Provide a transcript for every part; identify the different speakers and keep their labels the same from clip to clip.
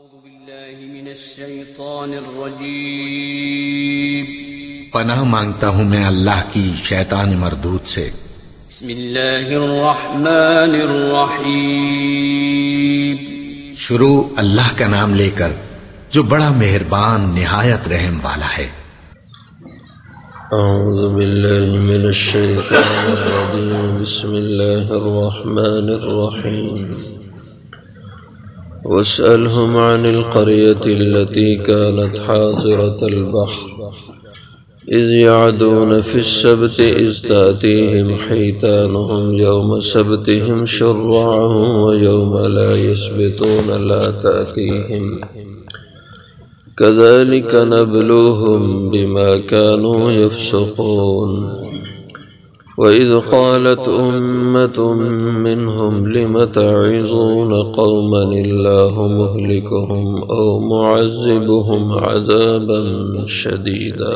Speaker 1: أعوذ بالله من الشيطان الرجيم
Speaker 2: پناہ مانگتا ہوں میں اللہ کی شیطان مردود سے۔
Speaker 1: بسم الله الرحمن الرحيم
Speaker 2: شروع اللہ کا نام لے کر جو بڑا مہربان نہایت رحم والا ہے۔
Speaker 3: اعوذ باللہ من الشیطان الرجیم بسم اللہ الرحمن الرحیم واسألهم عن القرية التي كانت حاضرة البحر إذ يعدون في السبت إذ تأتيهم حيتانهم يوم سبتهم شرعا ويوم لا يسبتون لا تأتيهم كذلك نبلوهم بما كانوا يفسقون وإذ قالت أمة منهم لم تعظون قوما الله مهلكهم أو معذبهم عذابا شديدا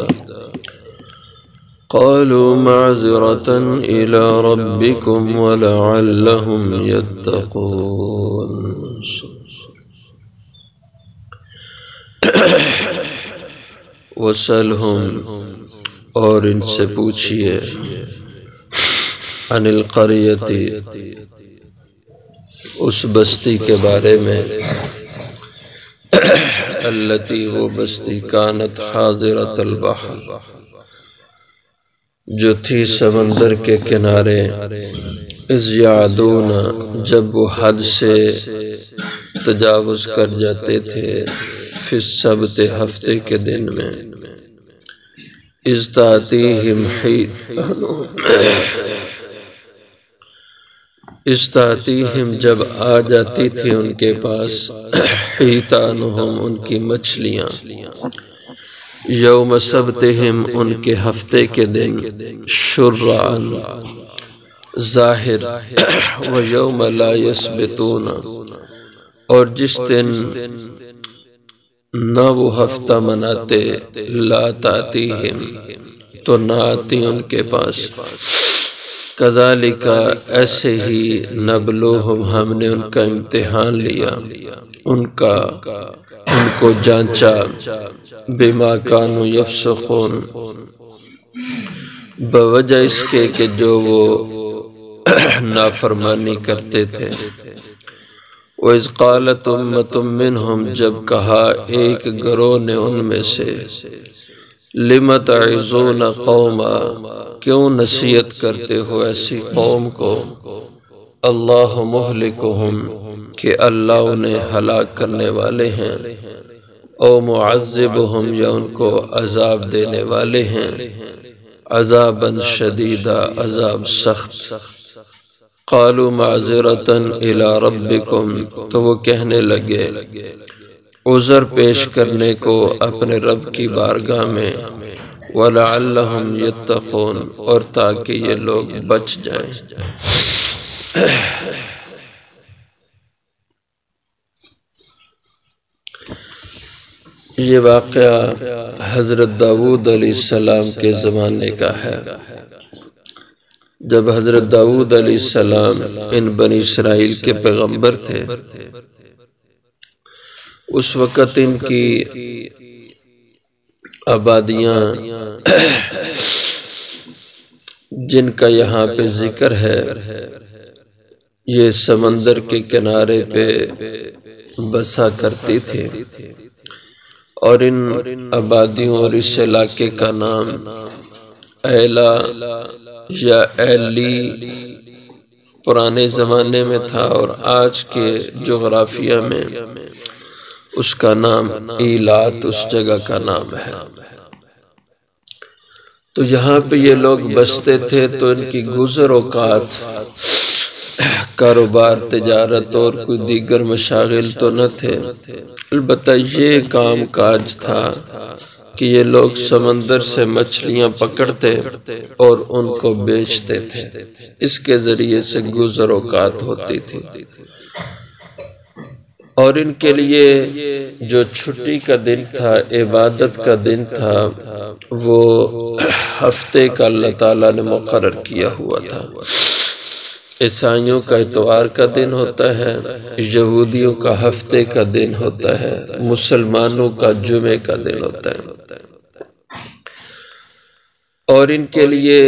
Speaker 3: قالوا معذرة إلى ربكم ولعلهم يتقون۔ وسلہم اور ان سے پوچھئے عن القریۃ اس بستی کے بارے میں التی وہ بستی کانت حاضرۃ البحر جو تھی سمندر کے کنارے اذ یعدون جب وہ حد سے تجاوز کر جاتے تھے فی السبت ہفتے کے دن میں اذ تأتیہم استاتیہم جب آ جاتی تھی ان کے پاس حیتانہم ان کی مچھلیاں یوم سبتہم ان کے ہفتے کے دن شرعاً ظاہر و یوم لا یسبتون اور جس دن نہ وہ ہفتہ مناتے لا تاتیہم تو نہ آتی ان کے پاس کذالک ایسے ہی نبلوہم ہم نے ان کا امتحان لیا ان کو جانچا بما کانوا یفسقون بوجہ اس کے کہ جو وہ نافرمانی کرتے تھے۔ وَإِذْ قَالَتْ أُمَّةٌ مِّنْهُمْ جب کہا ایک گروہ نے ان میں سے لِمَ تَعِظُونَ قَوْمًا کیوں نصیحت کرتے ہو ایسی قوم کو اللہ مہلکہم کہ اللہ انہیں ہلاک کرنے والے ہیں او معذبہم یا ان کو عذاب دینے والے ہیں عذابا شدیدا عذاب سخت۔ قالوا معذرة الى ربکم تو وہ کہنے لگے عذر پیش کرنے کو اپنے رب کی بارگاہ میں وَلَعَلَّهُمْ يَتَّقُونَ اور تاکہ یہ لوگ بچ جائیں۔ یہ واقعہ حضرت داؤد علیہ السلام کے زمانے کا ہے۔ جب حضرت داؤد علیہ السلام ان بنی اسرائیل کے پیغمبر تھے اس وقت ان کی آبادیاں جن کا یہاں پہ ذکر ہے یہ سمندر کے کنارے پہ بسا کرتی تھی اور ان آبادیوں اور اس علاقے کا نام ایلا یا ایلی پرانے زمانے میں تھا اور آج کے جغرافیہ میں اس کا نام ایلات اس جگہ کا نام ہے۔ تو یہاں پہ یہ لوگ بستے تھے تو ان کی گزر اوقات کاروبار تجارت اور کوئی دیگر مشاغل تو نہ تھے، البتہ یہ کام کاج تھا کہ یہ لوگ سمندر سے مچھلیاں پکڑتے اور ان کو بیچتے تھے، اس کے ذریعے سے گزر اوقات ہوتی تھی۔ اور ان کے لیے جو چھٹی کا دن تھا عبادت کا دن تھا وہ ہفتے کا اللہ تعالیٰ نے مقرر کیا ہوا تھا۔ عیسائیوں کا اتوار کا دن ہوتا ہے، یہودیوں کا ہفتے کا دن ہوتا ہے، مسلمانوں کا جمعے کا دن ہوتا ہے۔ اور ان کے لیے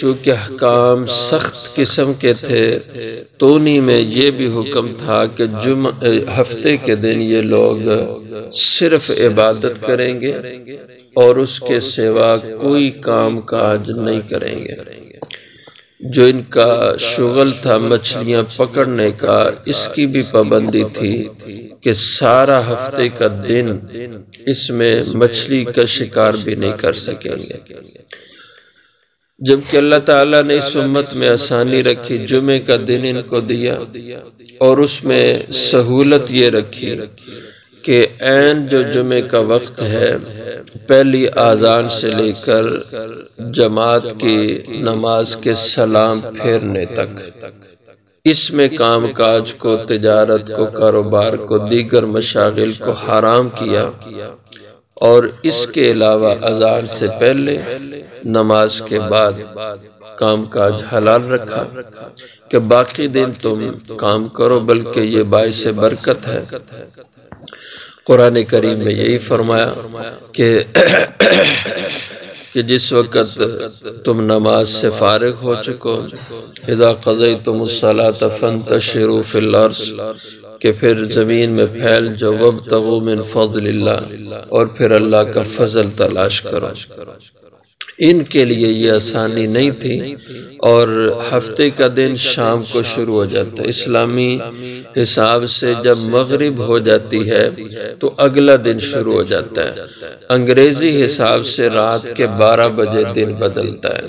Speaker 3: چونکہ احکام سخت قسم کے تھے تو انہی میں یہ بھی حکم تھا کہ ہفتے کے دن یہ لوگ صرف عبادت کریں گے اور اس کے سوا کوئی کام کاج نہیں کریں گے۔ جو ان کا شغل تھا مچھلیاں پکڑنے کا، اس کی بھی پابندی تھی کہ سارا ہفتے کا دن اس میں مچھلی کا شکار بھی نہیں کر سکیں گے۔ جبکہ اللہ تعالیٰ نے اس امت میں آسانی رکھی، جمعے کا دن ان کو دیا اور اس میں سہولت یہ رکھی کہ عین جو جمعے کا وقت ہے، پہلی اذان سے لے کر جماعت کی نماز کے سلام پھیرنے تک، اس میں کام کاج کو، تجارت کو، کاروبار کو، دیگر مشاغل کو حرام کیا، اور اس کے علاوہ اذان سے پہلے نماز کے بعد کام کاج حلال رکھا کہ باقی دن تم کام کرو، بلکہ یہ باعث برکت ہے۔ قرآن کریم میں یہی فرمایا کہ جس وقت تم نماز سے فارغ ہو چکو، اذا قضیتم الصلاۃ فانتشروا فی الارض، کہ پھر زمین میں پھیل جو، وابتغوا من فضل اللہ، اور پھر اللہ کا فضل تلاش کرو۔ ان کے لیے یہ آسانی نہیں تھی، اور ہفتے کا دن شام کو شروع ہو جاتا ہے۔ اسلامی حساب سے جب مغرب ہو جاتی ہے تو اگلا دن شروع ہو جاتا ہے، انگریزی حساب سے رات کے 12 بجے دن بدلتا ہے،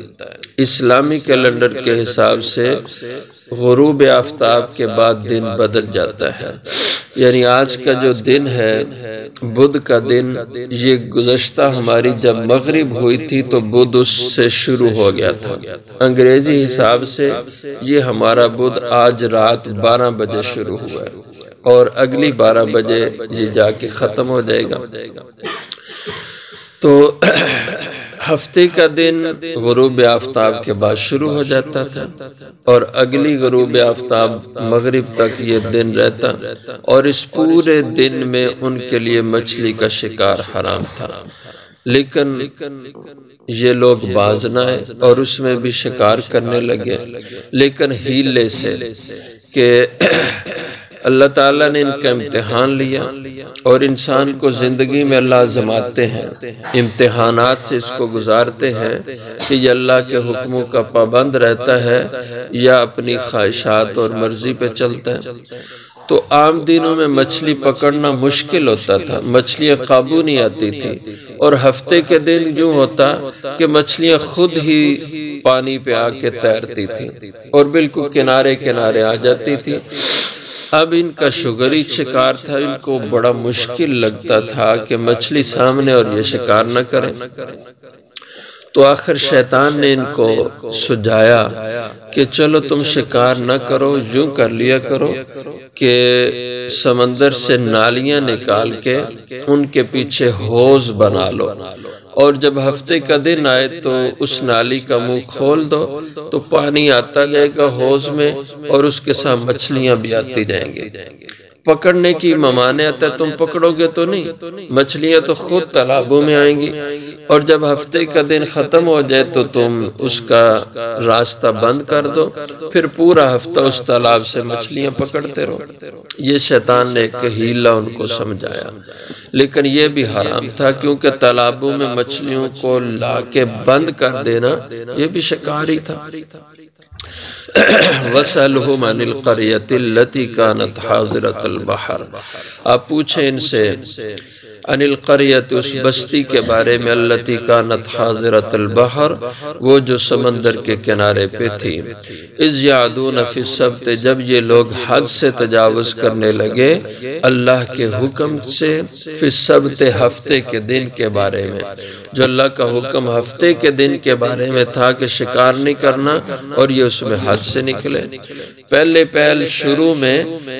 Speaker 3: اسلامی کیلنڈر کے حساب سے غروب آفتاب کے بعد دن بدل جاتا ہے۔ یعنی آج کا جو دن ہے بدھ کا دن، یہ گزشتہ ہماری جب مغرب ہوئی تھی تو بدھ اس سے شروع ہو گیا تھا، انگریزی حساب سے یہ ہمارا بدھ آج رات 12 بجے شروع ہوا ہے اور اگلی 12 بجے یہ جا کے ختم ہو جائے گا۔ تو ہفتے کا دن غروب آفتاب کے بعد شروع ہو جاتا تھا اور اگلی غروب آفتاب مغرب تک یہ دن رہتا، اور اس پورے دن میں ان کے لیے مچھلی کا شکار حرام تھا۔ لیکن یہ لوگ باز نہ آئے اور اس میں بھی شکار کرنے لگے، لیکن ہیلے سے کہ اللہ تعالیٰ نے ان کا امتحان لیا، اور انسان کو زندگی میں اللہ آزماتے ہیں، امتحانات سے اس کو گزارتے ہیں کہ یہ اللہ کے حکموں کا پابند رہتا ہے یا اپنی خواہشات اور مرضی پہ چلتا ہے۔ تو عام دنوں میں مچھلی پکڑنا مشکل ہوتا تھا، مچھلیاں قابو نہیں آتی تھی، اور ہفتے کے دن یوں ہوتا کہ مچھلیاں خود ہی پانی پہ آ کے تیرتی تھیں اور بالکل کنارے کنارے آ جاتی تھی۔ اب ان کا شگری شکار تھا، ان کو بڑا مشکل لگتا تھا کہ مچھلی سامنے اور یہ شکار نہ کریں۔ تو آخر شیطان نے ان کو سجھایا کہ چلو تم شکار نہ کرو، یوں کر لیا کرو کہ سمندر سے نالیاں نکال کے ان کے پیچھے حوض بنا لو، اور جب ہفتے کا دن آئے تو اس نالی کا منہ کھول دو تو پانی آتا جائے گا حوض میں، اور اس کے ساتھ مچھلیاں بھی آتی جائیں گی۔ پکڑنے کی ممانعت ہے، تم پکڑو گے تو نہیں، مچھلیاں تو خود تالابوں میں آئیں گی، اور جب ہفتے کا دن ختم ہو جائے تو تم اس کا راستہ بند کر دو، پھر پورا ہفتہ اس تالاب سے مچھلیاں پکڑتے رہو۔ یہ شیطان نے ایک ہیلا ان کو سمجھایا، لیکن یہ بھی حرام تھا، کیونکہ تالابوں میں مچھلیوں کو لا کے بند کر دینا یہ بھی شکار ہی تھا۔ وَسَأَلْهُمْ عَنِ الْقَرْيَةِ الَّتِي كَانَتْ حَاضِرَةَ الْبَحْرِ، آپ پوچھیں ان سے عن القریت، اس بستی کے بارے میں، التی کانت حاضرۃ البحر، وہ جو سمندر کے کنارے پہ تھی، اذ یعدون فی السبت، جب یہ لوگ حد سے تجاوز کرنے لگے اللہ کے حکم سے، فی السبت، ہفتے کے دن کے بارے میں، جو اللہ کا حکم ہفتے کے دن کے بارے میں تھا کہ شکار نہیں کرنا، اور یہ اس میں حد سے نکلے۔ پہلے شروع میں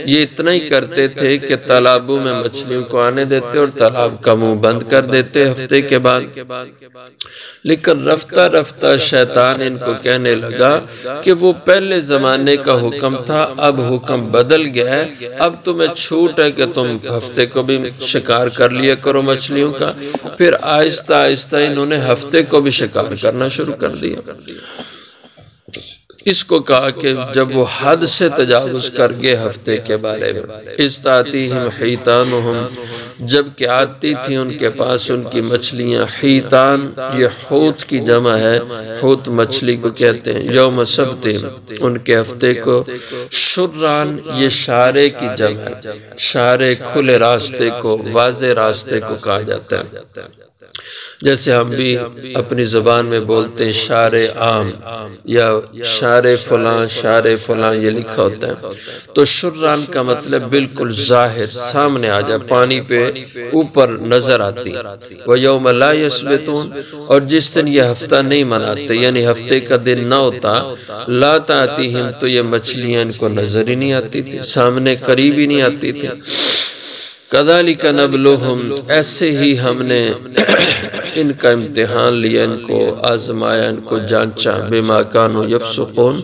Speaker 3: یہ اتنا ہی کرتے تھے کہ تالابوں میں مچھلیوں کو آنے دیتے اور تالاب کا منہ بند کر دیتے ہفتے کے بعد، لیکن رفتہ رفتہ شیطان ان کو کہنے لگا کہ وہ پہلے زمانے کا حکم تھا، اب حکم بدل گیا ہے، اب تمہیں چھوٹ ہے کہ تم ہفتے کو بھی شکار کر لیا کرو مچھلیوں کا۔ پھر آہستہ آہستہ انہوں نے ہفتے کو بھی شکار کرنا شروع کر دیا۔ اس کو کہا کہ جب وہ حد سے تجاوز کر گئے ہفتے کے بارے میں، استاتیہم حیتانہم، جب کہ آتی تھی ان کے پاس ان کی مچھلیاں، حیتان یہ حوت کی جمع ہے، حوت مچھلی کو کہتے ہیں، یوم سبتہم ان کے ہفتے کو، شرعن یہ شارع کی جمع ہے، شارع کھلے راستے کو، واضح راستے کو کہا جاتا ہے، جیسے ہم بھی اپنی زبان میں بولتے ہیں شارع عام یا شارع فلاں یہ لکھا ہوتا ہے، تو شرعن کا مطلب بالکل ظاہر سامنے آ جائے، پانی پہ اوپر نظر آتی۔ وَيَوْمَ لَا يَسْبِتُونَ اور جس دن یہ ہفتہ نہیں مناتے، یعنی ہفتے کا دن نہ ہوتا، لا تَأْتِيهِمْ تو یہ مچھلیاں ان کو نظر ہی نہیں آتی تھی، سامنے قریب ہی نہیں آتی تھی۔ کذالک نبلوہم ایسے ہی ہم نے ان کا امتحان لیا، ان کو آزمایا، ان کو جانچا، بما کانوا یفسقون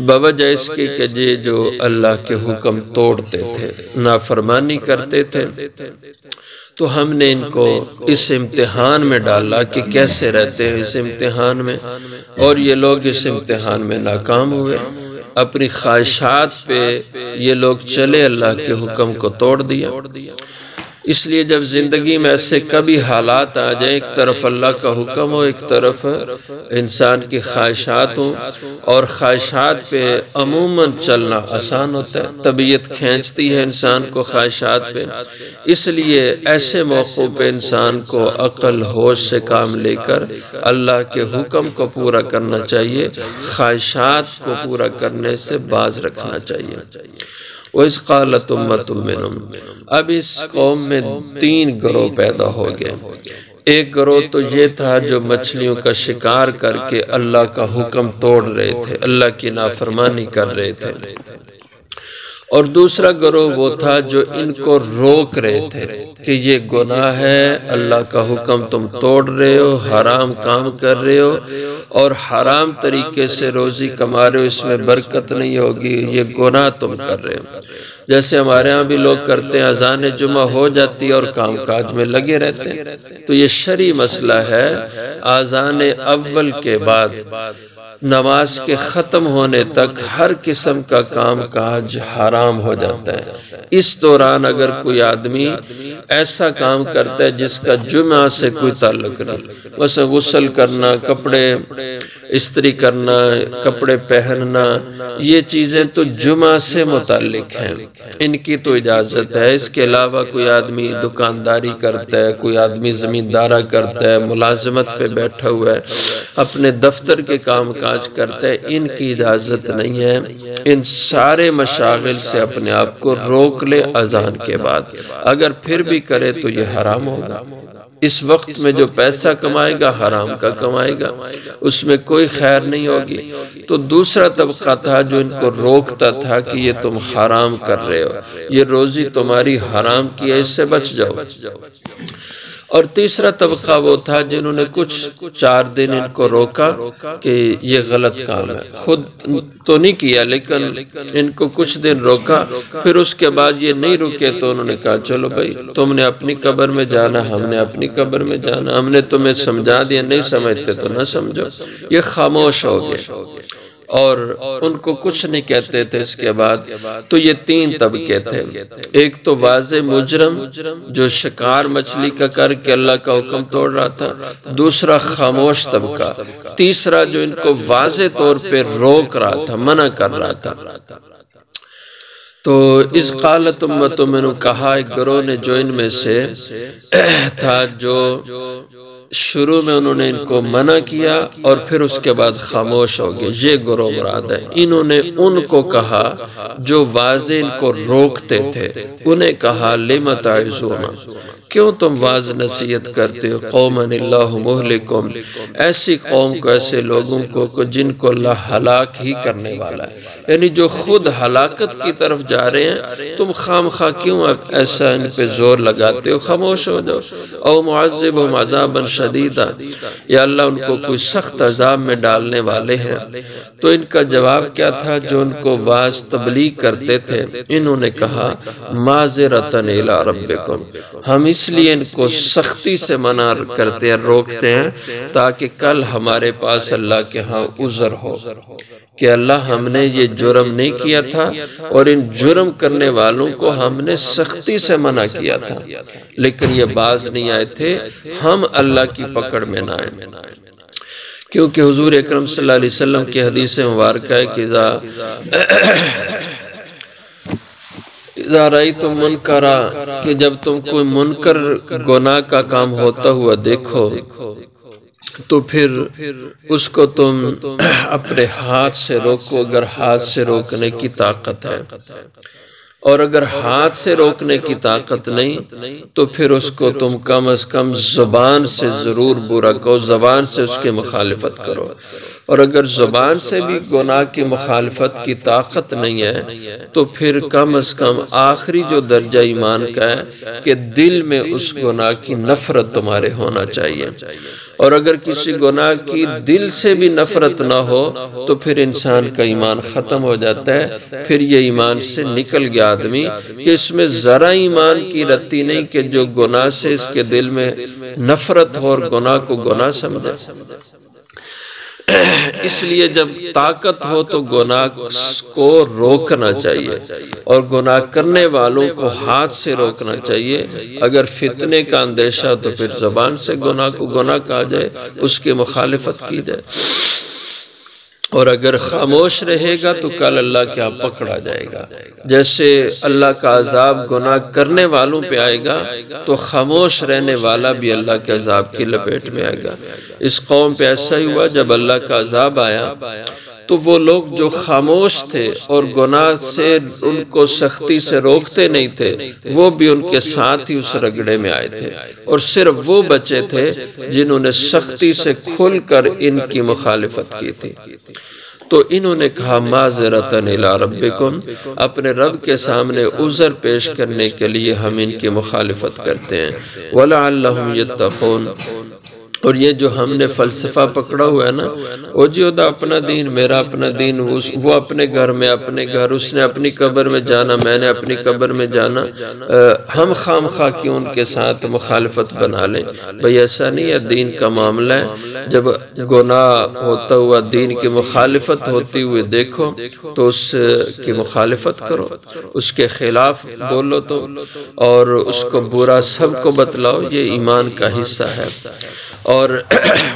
Speaker 3: بوجہ اس کی کہ یہ جو اللہ کے حکم توڑتے تھے، نافرمانی کرتے تھے، تو ہم نے ان کو اس امتحان میں ڈالا کہ کیسے رہتے ہیں اس امتحان میں، اور یہ لوگ اس امتحان میں ناکام ہوئے، اپنی خواہشات پہ یہ لوگ چلے، اللہ کے حکم کو توڑ دیا۔ اس لیے جب زندگی میں ایسے کبھی حالات آ جائیں، ایک طرف اللہ کا حکم ہو، ایک طرف انسان کی خواہشات ہوں، اور خواہشات پہ عموماً چلنا آسان ہوتا ہے، طبیعت کھینچتی ہے انسان کو خواہشات پہ، اس لیے ایسے موقعوں پہ انسان کو عقل ہوش سے کام لے کر اللہ کے حکم کو پورا کرنا چاہیے، خواہشات کو پورا کرنے سے باز رکھنا چاہیے۔ وَإِذْ قَالَتْ أُمَّةٌ مِّنْهُمْ اب اس قوم میں 3 گروہ پیدا ہو گئے۔ ایک گروہ تو یہ تھا جو مچھلیوں کا شکار کر کے اللہ کا حکم توڑ رہے تھے، اللہ کی نافرمانی کر رہے تھے، اور دوسرا گروہ وہ تھا جو ان کو روک رہے تھے کہ یہ گناہ ہے، اللہ کا حکم تم توڑ رہے ہو، حرام کام کر رہے ہو، اور حرام طریقے سے روزی کما رہے ہو، اس میں برکت نہیں ہوگی، یہ گناہ تم کر رہے ہو۔ جیسے ہمارے ہاں بھی لوگ کرتے ہیں، اذان جمعہ ہو جاتی ہے اور کام کاج میں لگے رہتے ہیں، تو یہ شرعی مسئلہ ہے، اذان اول کے بعد نماز کے ختم ہونے تک ہر قسم کا کام کاج حرام ہو جاتا ہے۔ اس دوران اگر کوئی آدمی ایسا کام کرتا ہے جس کا جمعہ سے کوئی تعلق نہیں، مثلا غسل کرنا، کپڑے استری کرنا، کپڑے پہننا، یہ چیزیں تو جمعہ سے متعلق ہیں، ان کی تو اجازت ہے۔ اس کے علاوہ کوئی آدمی دکانداری کرتا ہے، کوئی آدمی زمیندارہ کرتا ہے، ملازمت پہ بیٹھا ہوا ہے، اپنے دفتر کے کام کاج کرتا ہے، ان کی اجازت نہیں ہے۔ ان سارے مشاغل سے اپنے آپ کو روک لے اذان کے بعد، اگر پھر بھی کرے تو یہ حرام ہوگا۔ اس وقت میں جو پیسہ کمائے گا حرام کا کمائے گا، اس میں کوئی خیر نہیں ہوگی۔ تو دوسرا طبقہ تھا جو ان کو روکتا تھا کہ یہ تم حرام کر رہے ہو، یہ روزی تمہاری حرام کی ہے، اس سے بچ جاؤ۔ اور تیسرا طبقہ وہ تھا جنہوں نے کچھ 4 دن ان کو روکا کہ یہ غلط کام ہے، خود تو نہیں کیا لیکن ان کو کچھ دن روکا، پھر اس کے بعد یہ نہیں رکے تو انہوں نے کہا چلو بھائی تم نے اپنی قبر میں جانا، ہم نے اپنی قبر میں جانا، ہم نے تمہیں سمجھا دیا، نہیں سمجھتے تو نہ سمجھو۔ یہ خاموش ہو گئے اور ان کو کچھ نہیں کہتے تھے۔ اس کے بعد تو یہ 3 طبقے تھے، ایک تو واضح مجرم جو شکار مچھلی کا کر کے اللہ کا حکم توڑ رہا تھا، دوسرا خاموش طبقہ، تیسرا جو ان کو واضح طور پہ روک رہا تھا، منع کر رہا تھا۔ تو اس قالت امت میں نے کہا ایک گروہ نے جو ان میں سے تھا جو شروع میں انہوں نے ان کو منع کیا اور پھر اس کے بعد خاموش ہو گئے، یہ گروہ مراد ہے۔ انہوں نے ان کو کہا جو واضح ان کو روکتے تھے، انہیں کہا لم تعظون، کیوں تم واض نصیحت کرتے ہو، قوما اللہ مہلکہم، ایسی قوم کو، ایسے لوگوں کو جن کو اللہ ہلاک ہی کرنے والا ہے، یعنی جو خود ہلاکت کی طرف جا رہے ہیں، تم خام خواہ کیوں ایسا ان پہ زور لگاتے ہو، خاموش ہو جاؤ۔ او معذبہم عذابا شدیدا، یا اللہ ان کو کوئی سخت عذاب میں ڈالنے والے ہیں۔ تو ان کا جواب کیا تھا جو ان کو واعظ تبلیغ کرتے تھے؟ انہوں نے کہا معذرۃ الی ربکم، ہم اس لیے ان کو سختی سے منع کرتے ہیں، روکتے ہیں، تاکہ کل ہمارے پاس اللہ کے ہاں عذر ہو کہ اللہ ہم نے یہ جرم نہیں کیا تھا اور ان جرم کرنے والوں کو ہم نے سختی سے منع کیا تھا، لیکن یہ باز نہیں آئے تھے، ہم اللہ کی پکڑ میں نہ آئے۔ کیونکہ حضور اکرم صلی اللہ علیہ وسلم کی حدیث مبارکہ ہے کہ اذا رأیتم منکرا، کہ جب تم کوئی منکر گناہ کا کام ہوتا ہوا دیکھو تو پھر اس کو تم اپنے ہاتھ سے روکو، اگر ہاتھ سے روکنے کی طاقت ہے، اور اگر ہاتھ سے روکنے کی طاقت نہیں تو پھر اس کو تم کم از کم زبان سے ضرور برا کہو، زبان سے اس کی مخالفت کرو، اور اگر زبان سے بھی گناہ کی مخالفت کی طاقت نہیں ہے تو پھر کم از کم آخری جو درجہ ایمان کا ہے کہ دل میں اس گناہ کی نفرت تمہارے ہونا چاہیے، اور اگر کسی گناہ کی دل سے بھی نفرت نہ ہو تو پھر انسان کا ایمان ختم ہو جاتا ہے، پھر یہ ایمان سے نکل گیا آدمی کہ اس میں ذرا ایمان کی رتی نہیں کہ جو گناہ سے اس کے دل میں نفرت ہو اور گناہ کو گناہ سمجھے۔ اس لیے جب طاقت ہو تو گناہ کو روکنا چاہیے اور گناہ کرنے والوں کو ہاتھ سے روکنا چاہیے۔ اگر فتنے کا اندیشہ تو پھر زبان سے گناہ کو گناہ کہا جائے، اس کی مخالفت کی جائے، اور اگر خاموش رہے گا تو کل اللہ کے ہاں پکڑا جائے گا۔ جیسے اللہ کا عذاب گناہ کرنے والوں پہ آئے گا تو خاموش رہنے والا بھی اللہ کے عذاب کی لپیٹ میں آئے گا۔ اس قوم پہ ایسا ہی ہوا، جب اللہ کا عذاب آیا تو وہ لوگ جو خاموش تھے اور گناہ سے ان کو سختی سے روکتے نہیں تھے، وہ بھی ان کے ساتھ ہی اس رگڑے میں آئے تھے، اور صرف وہ بچے تھے جنہوں نے سختی سے کھل کر ان کی مخالفت کی تھی۔ تو انہوں نے کہا معذرۃ الی ربکم، اپنے رب کے سامنے عذر پیش کرنے کے لیے ہم ان کی مخالفت کرتے ہیں، وَلَعَلَّهُمْ يَتَّقُونَ۔ اور یہ جو ہم نے فلسفہ پکڑا ہوا ہے نا، وہ جو دا اپنا دین میرا اپنا دین، وہ اپنے گھر میں اپنے گھر، اس نے اپنی قبر میں جانا، میں نے اپنی قبر میں جانا، ہم خام خواہ کیوں ان کے ساتھ مخالفت بنا لیں؟ بھئی ایسا نہیں ہے، دین کا معاملہ ہے، جب گناہ ہوتا ہوا دین کی مخالفت ہوتی ہوئی دیکھو تو اس کی مخالفت کرو، اس کے خلاف بولو تو، اور اس کو برا سب کو بتلاؤ، یہ ایمان کا حصہ ہے۔ اور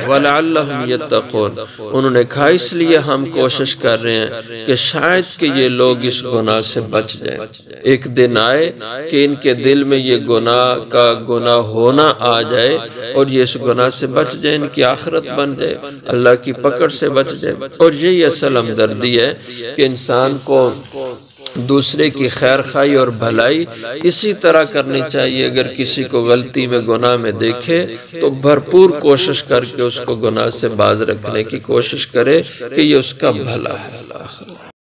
Speaker 3: وَلَعَلَّهُمْ يَتَّقُونَ، انہوں نے کہا اس لیے ہم کوشش کر رہے ہیں کہ شاید کہ یہ لوگ اس گناہ سے بچ جائیں، ایک دن آئے کہ ان کے دل میں یہ گناہ کا گناہ ہونا آ جائے اور یہ اس گناہ سے بچ جائیں، ان کی آخرت بن جائے، اللہ کی پکڑ سے بچ جائے۔ اور یہی اصل ہمدردی ہے کہ انسان کو دوسرے کی خیر خواہی اور بھلائی اسی طرح کرنی چاہیے۔ اگر کسی کو غلطی میں گناہ میں دیکھے تو بھرپور کوشش کر کے اس کو گناہ سے باز رکھنے کی کوشش کرے کہ یہ اس کا بھلا ہے۔